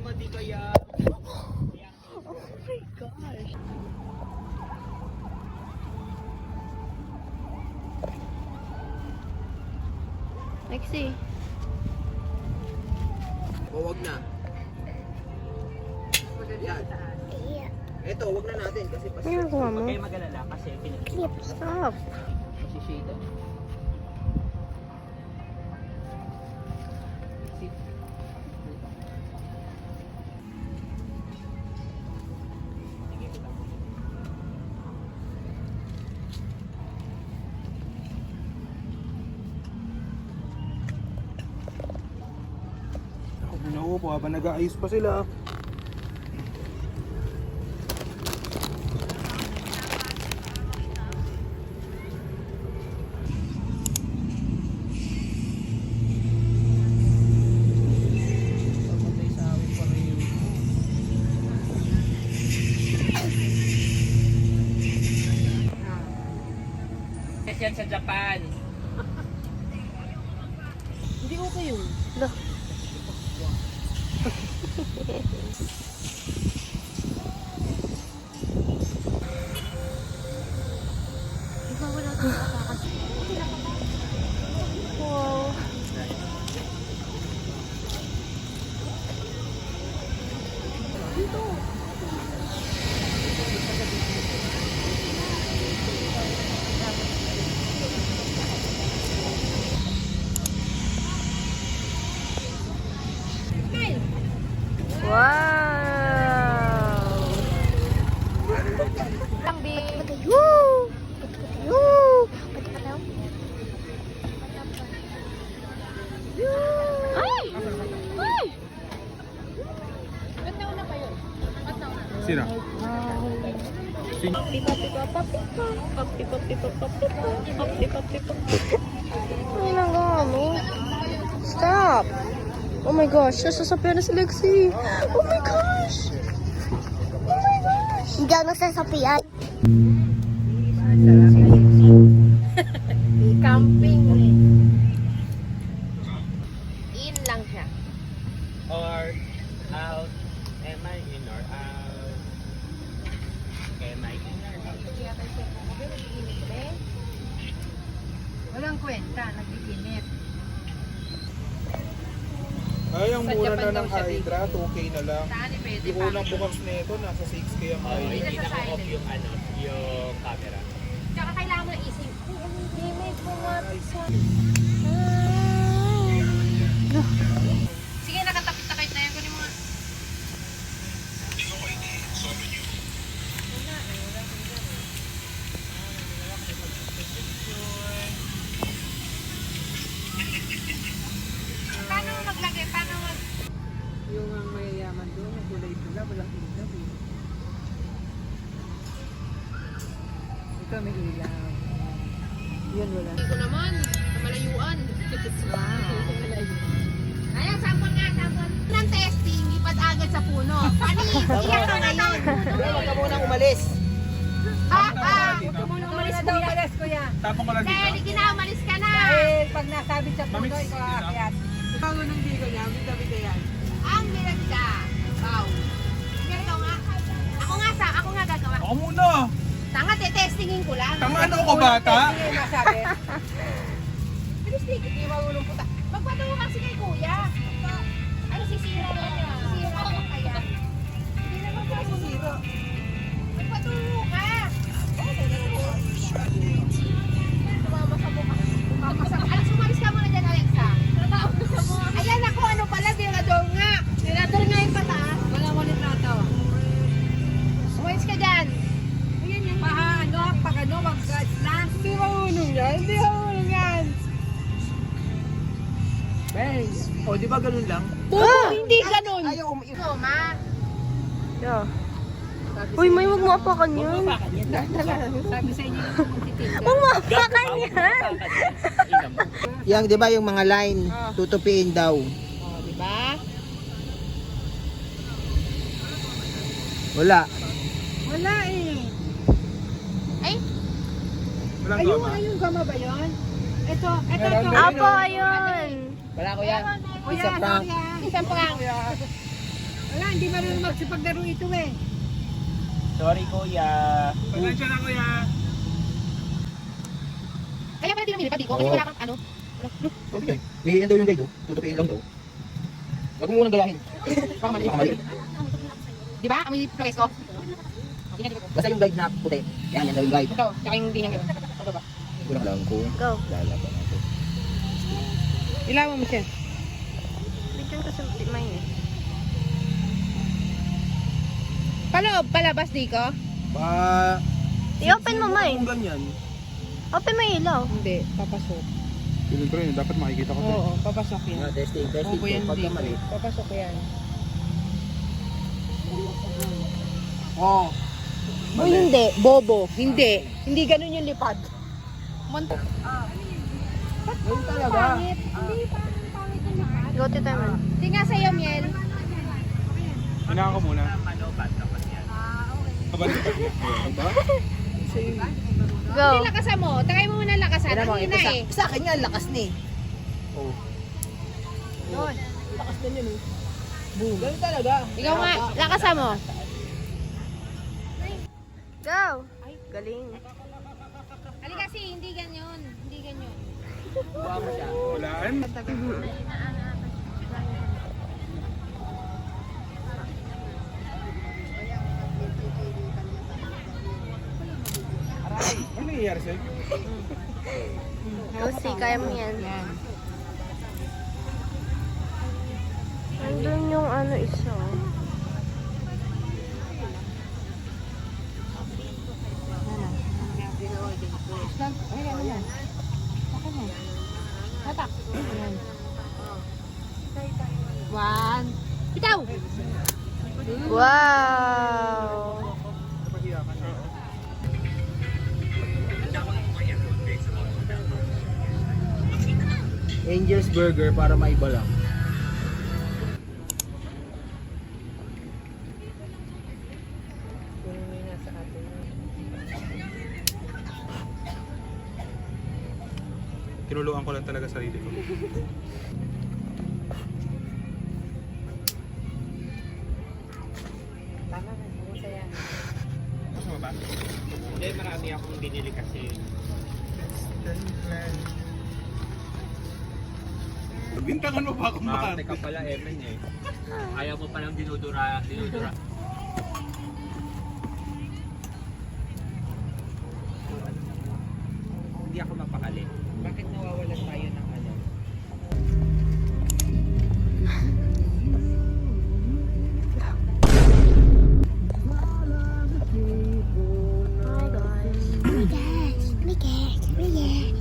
problema di kaya. Oh my gosh. Lexi. O wag na. Yan. Ito, wag na natin kasi Ano ginagawa mo? Huwag kayo mag-alala kasi Clip, stop. Masishade. Nauupo habang nag-aayos pa sila. Yan sa Japan. Hindi okay yun. Look. Wow. Wow! Woo! Woo! Ay! Ay! Sino? Ano ginagawa mo? Stop! Oh my gosh, nasasapian na si Lexi. Oh my gosh! Oh my gosh! Hindi ako nagsasapian. Camping. In lang siya. Or out. Am I in or out? Am I in or out? Walang kwenta, nag-iinit. Ay, ang Sa mura Japan na daw ng siya, Hydra, 2K na lang. Saan eh, pwede Yung pa? unang bukas nito, nasa 6K ang Oh, Hydra. hindi naka-off yung yung camera. Tsaka kailangan mo na ising. Hindi may pumatisa. Sige, nakatapit-takit na yan. Kunin mo nga. Paano mo maglagay? Paano mag... Yung ang mayayaman doon, yung kulay-pula, walang ilaw eh. Ito may ilaw. Yan wala. Ito naman, sa malayuan. Ayan, sampon nga, sampon. Ng testing, ipad agad sa puno. Panis, iyan ka ngayon. Huwag ka munang umalis. Umalis daw, umalis kuya. Tapos ko lang Dahil, dito. hindi na, umalis ka na. Dahil pag nasabit sa puno, Mamix, ikaw dito na. aakyat. Bago nung digo niya, bida-bida yan. Ang binagda. Wow. Ikaw nga. Ako nga gagawa. Ako muna! Tanga, testingin ko lang. Tama ano ko bata? Hindi yung masabi. Bilis, hindi marunong puta. Magpatuwa kasi kay kuya. Ano sisira na niya? Sisira na kaya? Hindi naman kaya sisira. Magpatuwa ka. Tumama sa mukha. Tumama sa mukha. Sumalis ka muna dyan, Alexa. Ayan ako, ano pala, tirador nga. Tirador nga yung pataas. Wala mo litrato. Umalis ka dyan. Ayan yan. Paano, pag ano, mag-guards lang. Hindi marunong yan. Hindi marunong yan. Bang! O, di ba ganun lang? Hindi ganun. Ayaw umiiyak. Ito, ma. Yeah. Uy, may wag mo apakan yun. Sabi sa inyo, magtitinda. Wag mo apakan yan. Yang, di ba yung mga line, tutupiin daw. O, diba? Wala. Wala eh. Ay, Walang Ayun, gama. ayun, gama ba yun? Ito. Meron. Apo, ayun. Wala ko yan. Kuya, Isa prank. sorry ah. isang prank. Wala, hindi marunong magsipaglaro ito eh. Sorry, kuya. Pasensya na kuya. Kaya pala di namili, pati ko. Kasi wala kang ano. Okay. Iyan daw yung guide, oh. Tutupiin lang daw. Huwag mo munang gayahin. Baka mali. Baka mali. Di ba? Amoy flores ko. Hindi na dito. Basta yung guide na puti. Yan daw yung guide. Ito, tsaka yung hindi niya. Ito ba? Kulang lang kung Go. lalaban natin. Ilawan mo siya. Bigyan ka sa may eh. Paloob, palabas, di ko? I-open mo, May. Kung ganyan. Open mo yung ilaw. Hindi, papasok. Siyempre, dapat makikita ko to. Oo, papasok yan. Testing, testing. Opo yan Pagka dito. mali. Papasok yan. Oh. O hindi, bobo. Hindi. Hindi ganun yung lipad. Yung talaga. Go to time. Hindi nga sa'yo, Miel. Hinaka ko muna. Manobat naman yan. Kabalik pa niya. Ba? Go. Hindi lakasan mo. Takay mo muna lakasan. Ang hina eh. Sa akin nga, lakas ni. Oh. Lakas na yun eh. Boom. Ganun talaga. Ikaw nga, lakasan mo. Go. Galing. Ali kasi, hindi ganyan. Hindi ganyan. Walaan. Ano nangyayari sa'yo? Go see, kaya mo yan. Nandun yung ano isa. Ay, ano yan? Akin na. Hatak. Ayan. One. Bitaw! Wow. Angel's Burger para maiba lang. Kinuluan ko lang talaga sarili ko. Mas mo ba? Hindi, marami akong binili kasi. Bintangan mo pa akong Makakate ka pala, Emen eh. Ayaw mo palang dinudura. Hindi ako mapakali. Bakit nawawalan tayo ng ano? Hi guys.